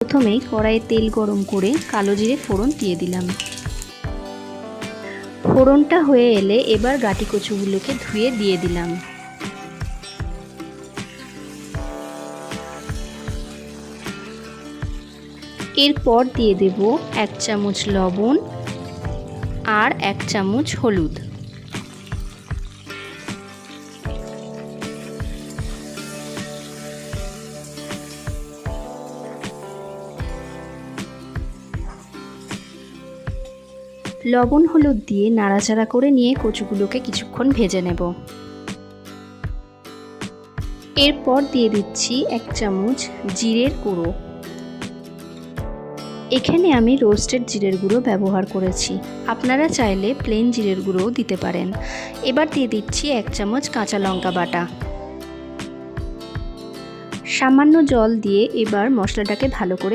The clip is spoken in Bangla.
প্রথমেই কড়াইয়ে তেল গরম করে কালো জিরে ফোড়ন দিয়ে দিলাম। ফোড়নটা হয়ে এলে এবার গাটি কচুগুলোকে ধুয়ে দিয়ে দিলাম। এরপর দিয়ে দেব 1 চামচ লবণ আর 1 চামচ হলুদ। লবণ হলুদ দিয়ে নাড়াচাড়া করে নিয়ে কচুগুলোকে কিছুক্ষণ ভেজে নেব। এরপর দিয়ে দিচ্ছি 1 চামচ জিরের গুঁড়ো। এখানে আমি রোস্টেড জিরের গুঁড়ো ব্যবহার করেছি, আপনারা চাইলে প্লেন জিরের গুঁড়োও দিতে পারেন। এবার দিয়ে দিচ্ছি 1 চামচ কাঁচা লঙ্কা বাটা। সামান্য জল দিয়ে এবার মশলাটাকে ভালো করে